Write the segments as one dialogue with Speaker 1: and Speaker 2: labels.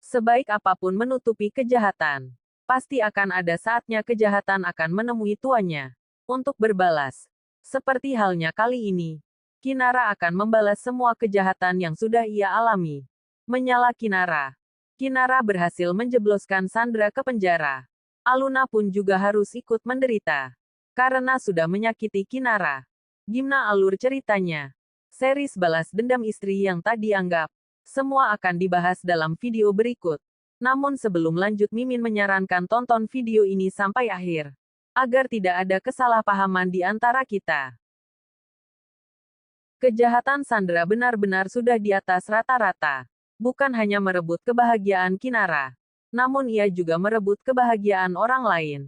Speaker 1: Sebaik apapun menutupi kejahatan, pasti akan ada saatnya kejahatan akan menemui tuannya untuk berbalas. Seperti halnya kali ini, Kinara akan membalas semua kejahatan yang sudah ia alami. Menyala Kinara. Kinara berhasil menjebloskan Sandra ke penjara. Aluna pun juga harus ikut menderita karena sudah menyakiti Kinara. Gimana alur ceritanya? Series balas dendam istri yang tak dianggap. Semua akan dibahas dalam video berikut. Namun sebelum lanjut Mimin menyarankan tonton video ini sampai akhir. Agar tidak ada kesalahpahaman di antara kita. Kejahatan Sandra benar-benar sudah di atas rata-rata. Bukan hanya merebut kebahagiaan Kinara. Namun ia juga merebut kebahagiaan orang lain.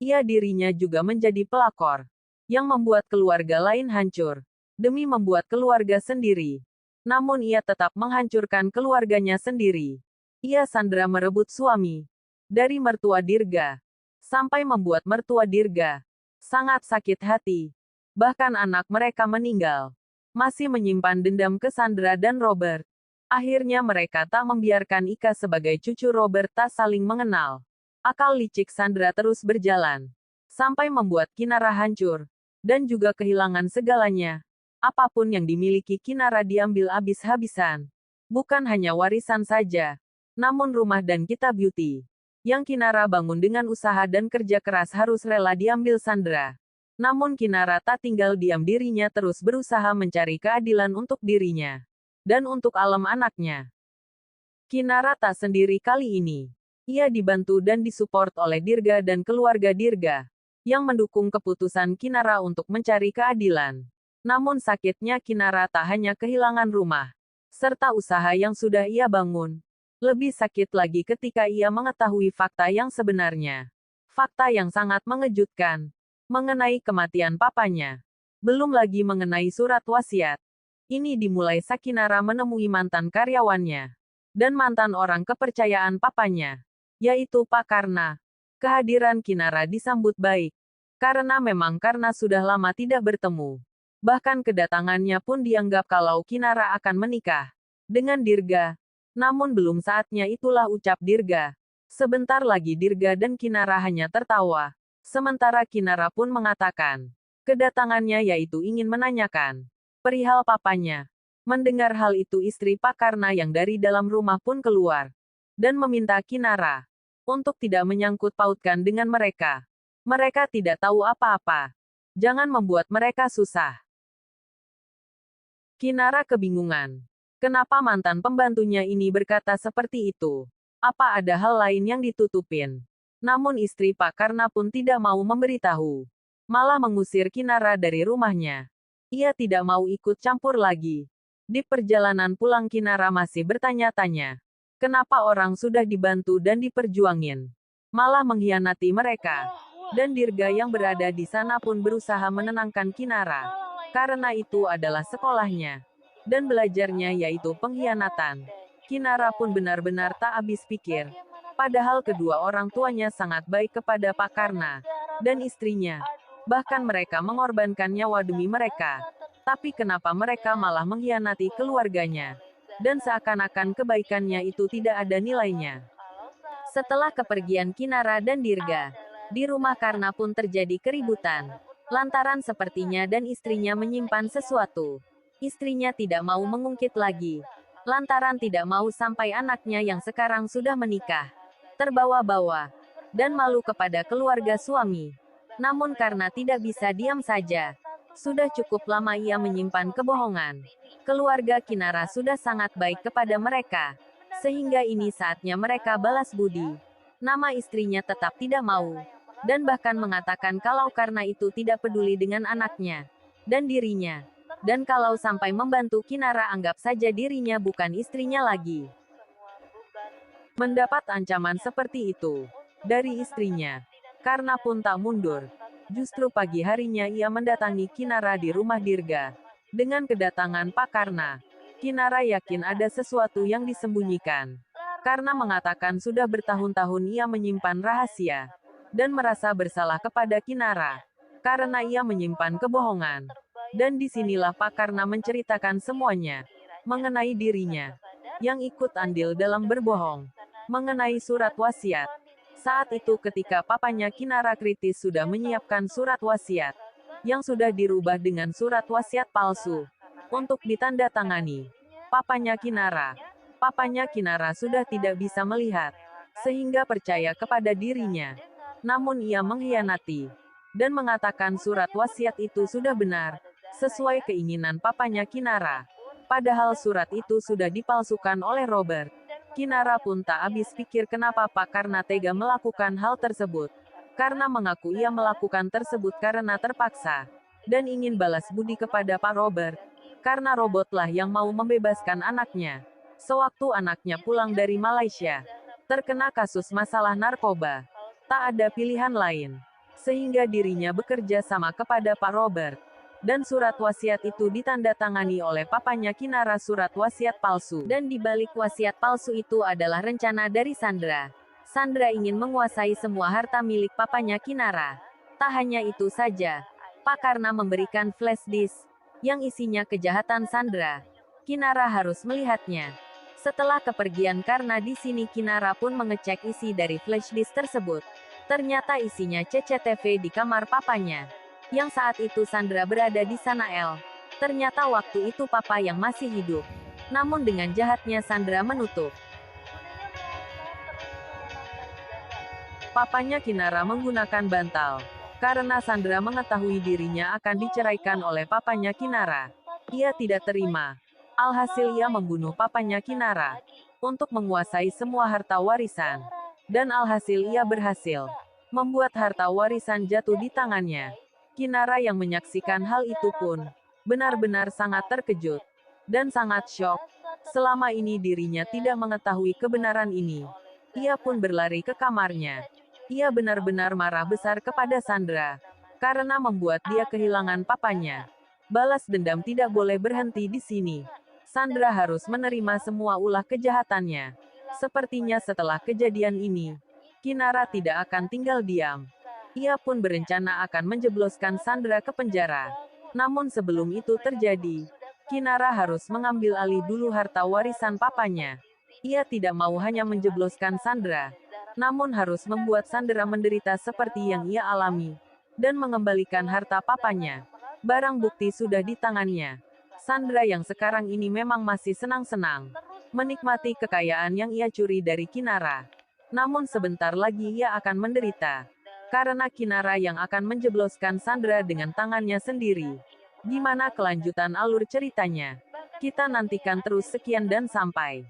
Speaker 1: Ia dirinya juga menjadi pelakor. Yang membuat keluarga lain hancur. Demi membuat keluarga sendiri. Namun ia tetap menghancurkan keluarganya sendiri. Ia Sandra merebut suami. Dari mertua Dirga. Sampai membuat mertua Dirga sangat sakit hati. Bahkan anak mereka meninggal. Masih menyimpan dendam ke Sandra dan Robert. Akhirnya mereka tak membiarkan Ika sebagai cucu Robert tak saling mengenal. Akal licik Sandra terus berjalan. Sampai membuat Kinara hancur. Dan juga kehilangan segalanya. Apapun yang dimiliki Kinara diambil habis-habisan. Bukan hanya warisan saja. Namun rumah dan kitab beauty. Yang Kinara bangun dengan usaha dan kerja keras harus rela diambil Sandra. Namun Kinara tak tinggal diam, dirinya terus berusaha mencari keadilan untuk dirinya. Dan untuk alam anaknya. Kinara tak sendiri kali ini. Ia dibantu dan disupport oleh Dirga dan keluarga Dirga. Yang mendukung keputusan Kinara untuk mencari keadilan. Namun sakitnya Kinara tak hanya kehilangan rumah, serta usaha yang sudah ia bangun. Lebih sakit lagi ketika ia mengetahui fakta yang sebenarnya. Fakta yang sangat mengejutkan. Mengenai kematian papanya. Belum lagi mengenai surat wasiat. Ini dimulai saat Kinara menemui mantan karyawannya. Dan mantan orang kepercayaan papanya. Yaitu Pak Karna. Kehadiran Kinara disambut baik. Karena sudah lama tidak bertemu. Bahkan kedatangannya pun dianggap kalau Kinara akan menikah dengan Dirga. Namun belum saatnya, itulah ucap Dirga. Sebentar lagi Dirga dan Kinara hanya tertawa. Sementara Kinara pun mengatakan kedatangannya yaitu ingin menanyakan perihal papanya. Mendengar hal itu istri Pak Karna yang dari dalam rumah pun keluar. Dan meminta Kinara untuk tidak menyangkut pautkan dengan mereka. Mereka tidak tahu apa-apa. Jangan membuat mereka susah. Kinara kebingungan. Kenapa mantan pembantunya ini berkata seperti itu? Apa ada hal lain yang ditutupin? Namun istri Pak Karna pun tidak mau memberitahu. Malah mengusir Kinara dari rumahnya. Ia tidak mau ikut campur lagi. Di perjalanan pulang Kinara masih bertanya-tanya. Kenapa orang sudah dibantu dan diperjuangin, malah mengkhianati mereka? Dan Dirga yang berada di sana pun berusaha menenangkan Kinara. Karena itu adalah sekolahnya. Dan belajarnya yaitu pengkhianatan. Kinara pun benar-benar tak habis pikir. Padahal kedua orang tuanya sangat baik kepada Pak Karna dan istrinya. Bahkan mereka mengorbankan nyawa demi mereka. Tapi kenapa mereka malah mengkhianati keluarganya? Dan seakan-akan kebaikannya itu tidak ada nilainya. Setelah kepergian Kinara dan Dirga, di rumah Karna pun terjadi keributan. Lantaran sepertinya dan istrinya menyimpan sesuatu. Istrinya tidak mau mengungkit lagi. Lantaran tidak mau sampai anaknya yang sekarang sudah menikah terbawa-bawa dan malu kepada keluarga suami. Namun karena tidak bisa diam saja, sudah cukup lama ia menyimpan kebohongan. Keluarga Kinara sudah sangat baik kepada mereka, sehingga ini saatnya mereka balas budi. Nama istrinya tetap tidak mau, dan bahkan mengatakan kalau karena itu tidak peduli dengan anaknya dan dirinya. Dan kalau sampai membantu Kinara, anggap saja dirinya bukan istrinya lagi. Mendapat ancaman seperti itu dari istrinya, Karna pun tak mundur. Justru pagi harinya ia mendatangi Kinara di rumah Dirga. Dengan kedatangan Pak Karna, Kinara yakin ada sesuatu yang disembunyikan. Karena mengatakan sudah bertahun-tahun ia menyimpan rahasia dan merasa bersalah kepada Kinara karena ia menyimpan kebohongan. Dan disinilah Pak Karna menceritakan semuanya mengenai dirinya yang ikut andil dalam berbohong. mengenai surat wasiat. Saat itu ketika papanya Kinara kritis sudah menyiapkan surat wasiat, yang sudah dirubah dengan surat wasiat palsu, untuk ditandatangani. Papanya Kinara sudah tidak bisa melihat, sehingga percaya kepada dirinya. Namun ia mengkhianati, dan mengatakan surat wasiat itu sudah benar, sesuai keinginan papanya Kinara. Padahal surat itu sudah dipalsukan oleh Robert. Kinara pun tak habis pikir kenapa Pak karena tega melakukan hal tersebut. Karena mengaku ia melakukan tersebut karena terpaksa, dan ingin balas budi kepada Pak Robert. Karena robotlah yang mau membebaskan anaknya. Sewaktu anaknya pulang dari Malaysia, terkena kasus masalah narkoba. Tak ada pilihan lain. Sehingga dirinya bekerja sama kepada Pak Robert. Dan surat wasiat itu ditandatangani oleh papanya Kinara surat wasiat palsu. Dan di balik wasiat palsu itu adalah rencana dari Sandra. Sandra ingin menguasai semua harta milik papanya Kinara. Tak hanya itu saja, Pak karena memberikan flash disk, yang isinya kejahatan Sandra. Kinara harus melihatnya. Setelah kepergian karena di sini Kinara pun mengecek isi dari flash disk tersebut. Ternyata isinya CCTV di kamar papanya. Yang saat itu Sandra berada di sana Ternyata waktu itu papa yang masih hidup. Namun dengan jahatnya Sandra menutup. Papanya Kinara menggunakan bantal. Karena Sandra mengetahui dirinya akan diceraikan oleh papanya Kinara. Ia tidak terima. Alhasil ia membunuh papanya Kinara. Untuk menguasai semua harta warisan. Dan alhasil ia berhasil. Membuat harta warisan jatuh di tangannya. Kinara yang menyaksikan hal itu pun benar-benar sangat terkejut dan sangat syok. Selama ini dirinya tidak mengetahui kebenaran ini. Ia pun berlari ke kamarnya. Ia benar-benar marah besar kepada Sandra karena membuat dia kehilangan papanya. Balas dendam tidak boleh berhenti di sini. Sandra harus menerima semua ulah kejahatannya. Sepertinya setelah kejadian ini, Kinara tidak akan tinggal diam. Ia pun berencana akan menjebloskan Sandra ke penjara. Namun sebelum itu terjadi, Kinara harus mengambil alih dulu harta warisan papanya. Ia tidak mau hanya menjebloskan Sandra, namun harus membuat Sandra menderita seperti yang ia alami, dan mengembalikan harta papanya. Barang bukti sudah di tangannya. Sandra yang sekarang ini memang masih senang-senang menikmati kekayaan yang ia curi dari Kinara. Namun sebentar lagi ia akan menderita. Karena Kinara yang akan menjebloskan Sandra dengan tangannya sendiri. Gimana kelanjutan alur ceritanya? Kita nantikan terus sekian dan sampai